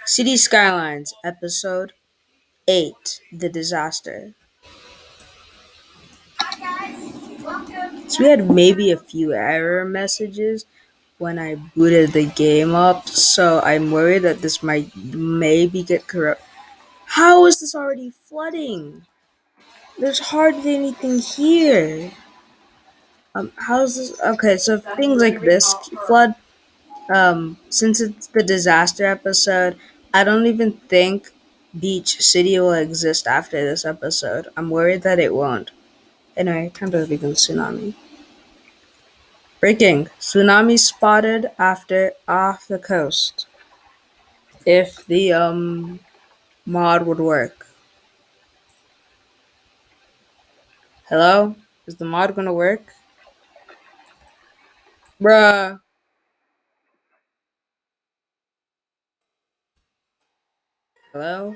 City Skylines, Episode 8, The Disaster. So we had maybe a few error messages when I booted the game up, so I'm worried that this might maybe get corrupt. How is this already flooding? There's hardly anything here. How's this? Okay, so things like this flood, since it's the disaster episode, I don't even think Beach City will exist after this episode. I'm worried that it won't. Anyway, time to begin tsunami. Breaking: tsunami spotted after off the coast. If the mod would work. Hello? Is the mod gonna work? Bruh. Hello?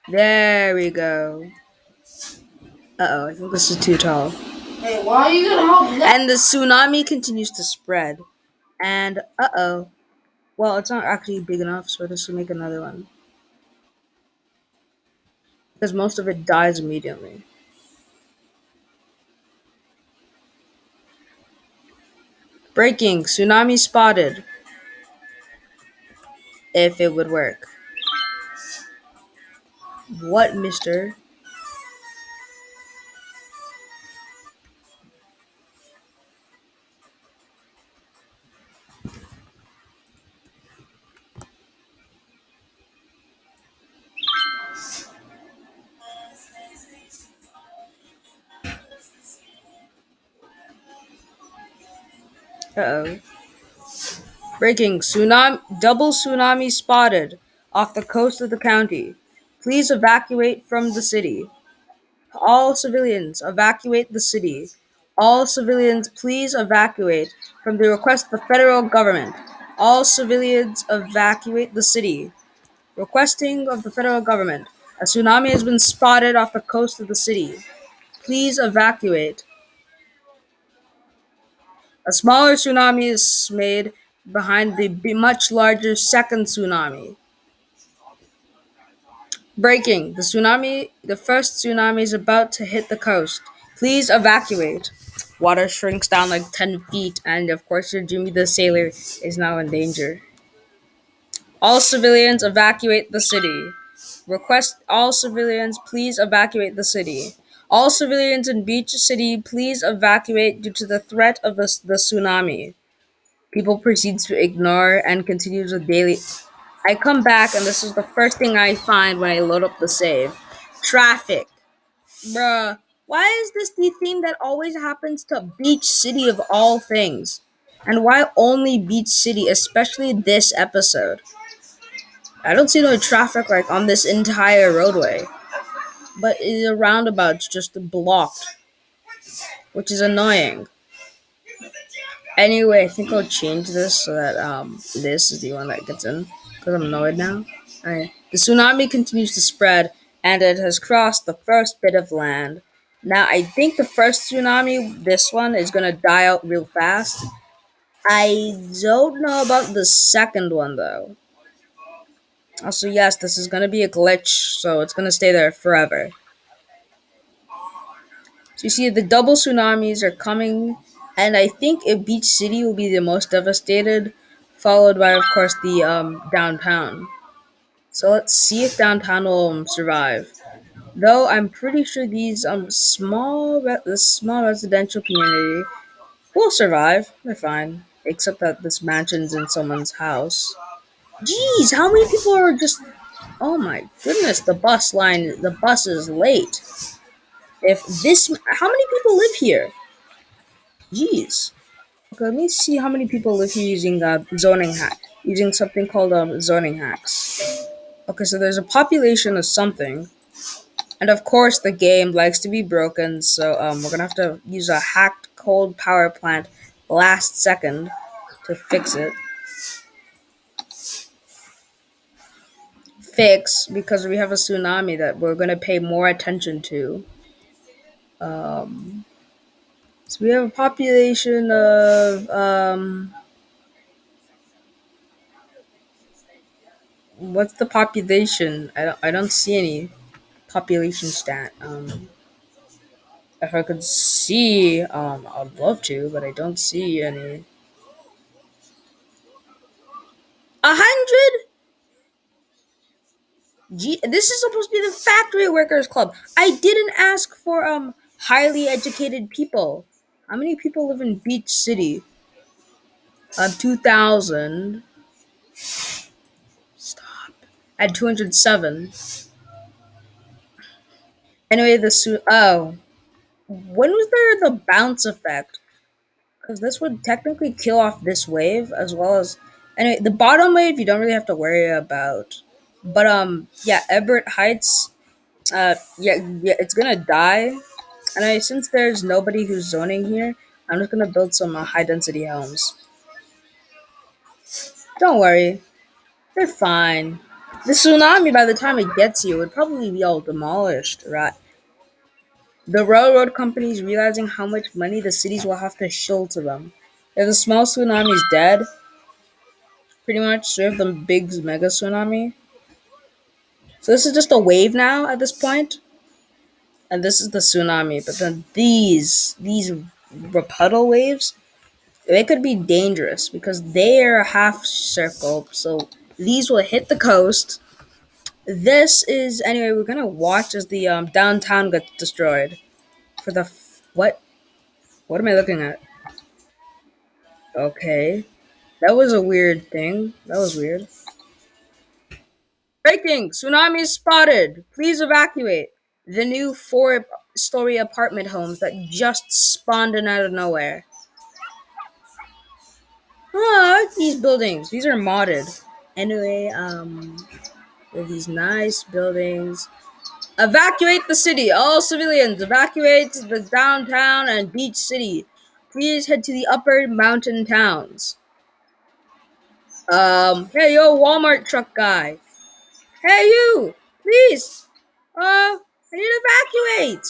There we go. I think this is too tall. Hey, why are you gonna help me? And the tsunami continues to spread. And well, it's not actually big enough, so this will make another one. Because most of it dies immediately. Breaking: tsunami spotted. If it would work. What, mister? Uh-oh. Breaking: double tsunami spotted off the coast of the county. Please evacuate from the city. All civilians evacuate the city. All civilians please evacuate from the request of the federal government. All civilians evacuate the city. Requesting of the federal government. A tsunami has been spotted off the coast of the city. Please evacuate. A smaller tsunami is made behind the much larger second tsunami. Breaking: the first tsunami is about to hit the coast. Please evacuate. Water shrinks down like 10 feet, and of course, your Jimmy the Sailor is now in danger. All civilians evacuate the city. Request all civilians please evacuate the city. All civilians in Beach City please evacuate due to the threat of the tsunami. People proceed to ignore and continues with daily. I come back and this is the first thing I find when I load up the save. Traffic. Bruh. Why is this the thing that always happens to Beach City of all things? And why only Beach City, especially this episode? I don't see no traffic like on this entire roadway. But the roundabout's just blocked, which is annoying. Anyway, I think I'll change this so that this is the one that gets in because I'm annoyed now. Alright. The tsunami continues to spread and it has crossed the first bit of land. Now I think the first tsunami, this one, is gonna die out real fast. I don't know about the second one though. Also, yes, this is gonna be a glitch, so it's gonna stay there forever. So you see, the double tsunamis are coming, and I think Beach City will be the most devastated, followed by, of course, the downtown. So let's see if downtown will survive. Though I'm pretty sure these this small residential community will survive. They're fine, except that this mansion's in someone's house. Jeez, how many people are just? Oh my goodness, the bus is late. How many people live here? Jeez. Okay, let me see how many people live here using using something called zoning hacks. Okay, so there's a population of something, and of course the game likes to be broken. So we're gonna have to use a hacked cold power plant last second to fix it. fix because we have a tsunami that we're going to pay more attention to. Um, so we have a population of what's the population? I don't see any population stat. If I could see, I'd love to, but I don't see any. 100. This is supposed to be the factory workers club. I didn't ask for highly educated people. How many people live in Beach City? 2,000. Stop. At 207. Anyway, when was there the bounce effect? Because this would technically kill off this wave as well as anyway the bottom wave you don't really have to worry about. But yeah, Everett Heights. Yeah, it's gonna die. And since there's nobody who's zoning here, I'm just gonna build some high density homes. Don't worry, they're fine. The tsunami, by the time it gets you, would probably be all demolished, right? The railroad companies realizing how much money the cities will have to shill to them. If the small tsunami is dead, pretty much, so we have the big mega tsunami. So this is just a wave now at this point, and this is the tsunami. But then these repuddle waves, they could be dangerous because they are a half circle. So these will hit the coast. This is anyway. We're gonna watch as the downtown gets destroyed. For the what? What am I looking at? Okay, that was a weird thing. That was weird. Breaking! Tsunami spotted. Please evacuate. The new four-story apartment homes that just spawned in out of nowhere. Oh, I like these buildings. These are modded. Anyway, we have these nice buildings. Evacuate the city. All civilians, evacuate the downtown and beach city. Please head to the upper mountain towns. Hey, yo, Walmart truck guy. Hey, you. Please. I need to evacuate.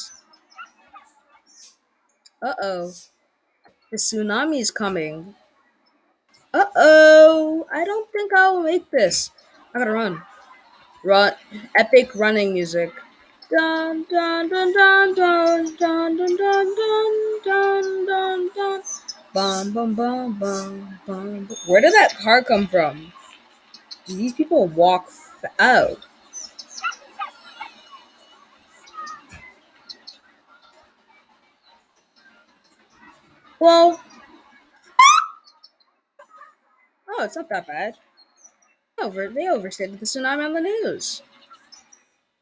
Uh-oh. The tsunami is coming. Uh-oh. I don't think I'll make this. I gotta run. Run. Epic running music. Dun dun dun dun dun dun dun dun dun dun dun dun. Bum bum bum bum bum. Where did that car come from? Do these people walk out? Well, oh, it's not that bad. They overstated the tsunami on the news.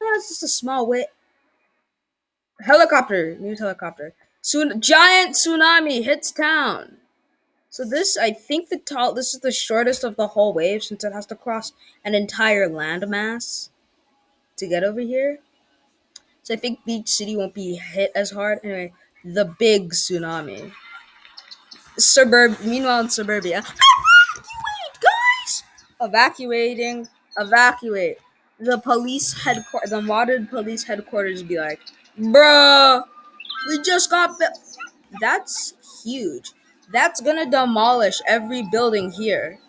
Oh, it's just a small wave. Helicopter, news helicopter. Giant tsunami hits town. So this, I think this is the shortest of the whole wave since it has to cross an entire landmass to get over here. So I think Beach City won't be hit as hard. Anyway, the big tsunami. Meanwhile in suburbia, evacuate, guys! Evacuating, evacuate. The modded police headquarters be like, bruh, we just got That's huge. That's gonna demolish every building here.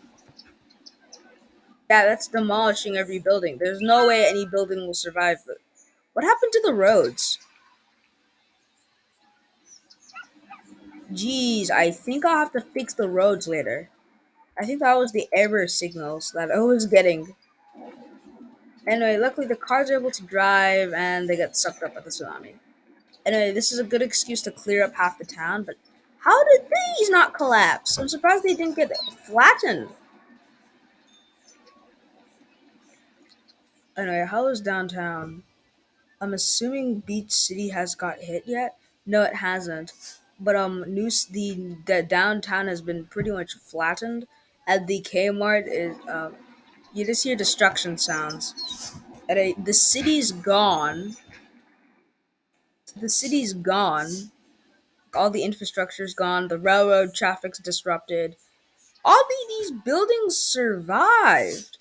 Yeah, that's demolishing every building. There's no way any building will survive. What happened to the roads? Jeez, I think I'll have to fix the roads later. I think that was the error signals that I was getting. Anyway, luckily the cars are able to drive and they get sucked up at the tsunami. Anyway, this is a good excuse to clear up half the town, but how did these not collapse? I'm surprised they didn't get flattened. Anyway, how is downtown? I'm assuming Beach City has got hit yet. No, it hasn't. But the downtown has been pretty much flattened, and the Kmart is you just hear destruction sounds. The city's gone. The city's gone. All the infrastructure's gone. The railroad traffic's disrupted. These buildings survived.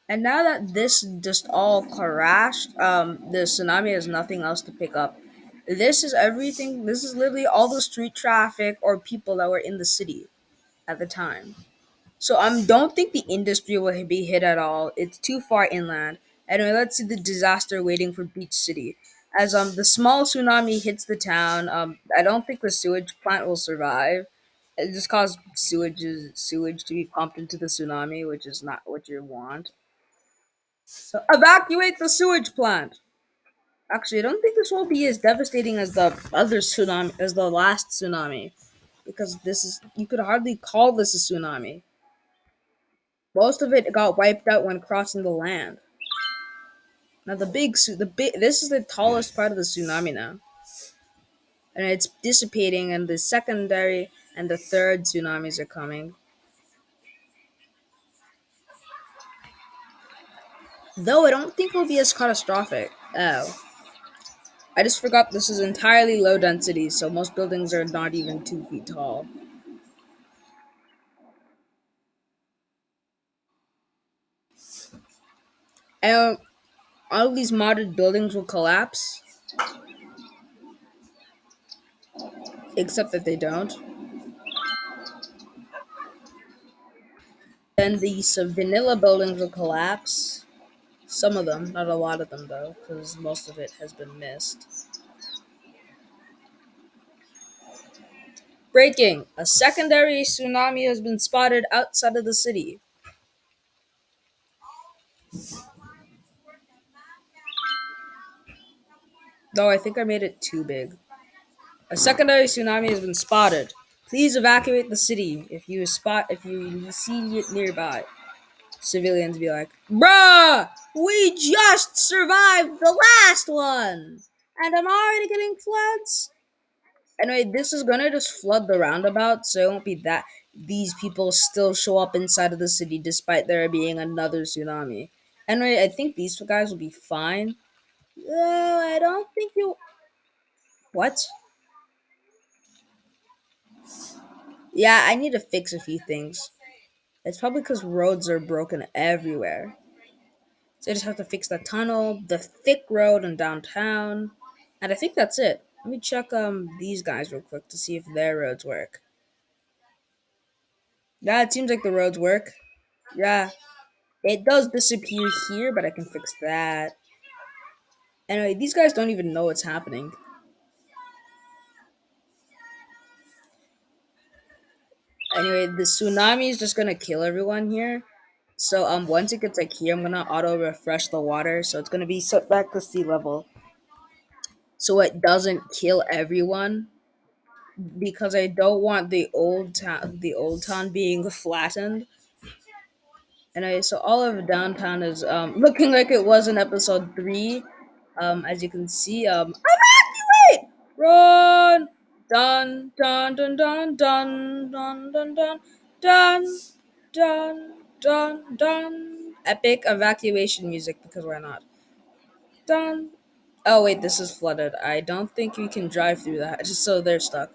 And now that this just all crashed, the tsunami has nothing else to pick up. This is everything. This is literally all the street traffic or people that were in the city at the time. So don't think the industry will be hit at all. It's too far inland. Anyway, let's see the disaster waiting for Beach City. As the small tsunami hits the town, I don't think the sewage plant will survive. It just caused sewage to be pumped into the tsunami, which is not what you want. So evacuate the sewage plant. Actually, I don't think this will be as devastating as the other tsunami, as the last tsunami, because this is you could hardly call this a tsunami. Most of it got wiped out when crossing the land. Now this is the tallest part of the tsunami now, and it's dissipating, and the secondary and the third tsunamis are coming. Though I don't think it will be as catastrophic. Oh, I just forgot this is entirely low density, so most buildings are not even 2 feet tall. And all of these modded buildings will collapse, except that they don't. Then these vanilla buildings will collapse. Some of them, not a lot of them though, because most of it has been missed. Breaking! A secondary tsunami has been spotted outside of the city. Though I think I made it too big. A secondary tsunami has been spotted. Please evacuate the city if you see it nearby. Civilians be like, bruh, we just survived the last one, and I'm already getting floods. Anyway, this is gonna just flood the roundabout, so it won't be that these people still show up inside of the city despite there being another tsunami. Anyway, I think these guys will be fine. I don't think you. What? Yeah, I need to fix a few things. It's probably because roads are broken everywhere. So I just have to fix the tunnel, the thick road in downtown, and I think that's it. Let me check these guys real quick to see if their roads work. Yeah, it seems like the roads work. Yeah, it does disappear here, but I can fix that. Anyway, these guys don't even know what's happening. Anyway, the tsunami is just gonna kill everyone here. So once it gets like here, I'm gonna auto refresh the water, so it's gonna be set back to sea level, so it doesn't kill everyone because I don't want the old town being flattened. Anyway, so all of downtown is looking like it was in episode 3. As you can see, evacuate! Run! Dun dun dun dun dun dun dun dun dun dun dun dun. Epic evacuation music, because why not? Dun. Oh wait, this is flooded. I don't think you can drive through that. Just so they're stuck.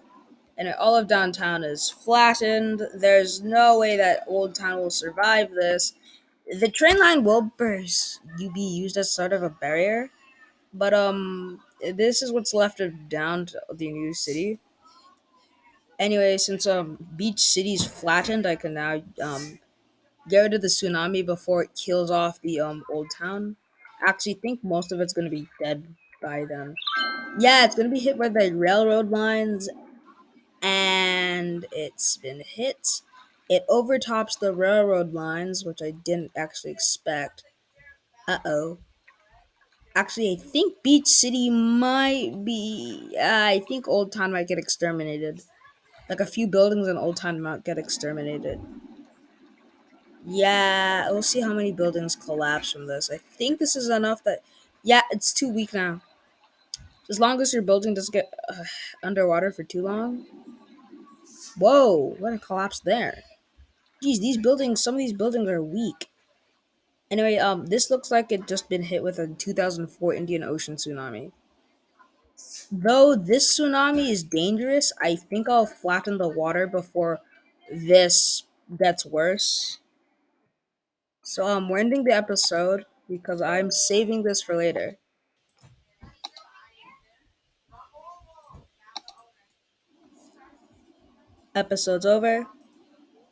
And all of downtown is flattened. There's no way that Old Town will survive this. The train line will burst. You be used as sort of a barrier, but this is what's left of down to the new city. Anyway, since Beach City's flattened, I can now get rid of the tsunami before it kills off the old town. Actually, think most of it's gonna be dead by then. Yeah, it's gonna be hit by the railroad lines, and it's been hit. It overtops the railroad lines, which I didn't actually expect. Uh oh. Actually, I think Beach City might be. I think Old Town might get exterminated. Like a few buildings in Old Town might get exterminated. Yeah, we'll see how many buildings collapse from this. I think this is enough that. Yeah, it's too weak now. As long as your building doesn't get underwater for too long. Whoa, what a collapse there. Geez, some of these buildings are weak. Anyway, this looks like it just been hit with a 2004 Indian Ocean tsunami. Though this tsunami is dangerous, I think I'll flatten the water before this gets worse. So we're ending the episode because I'm saving this for later. Episode's over.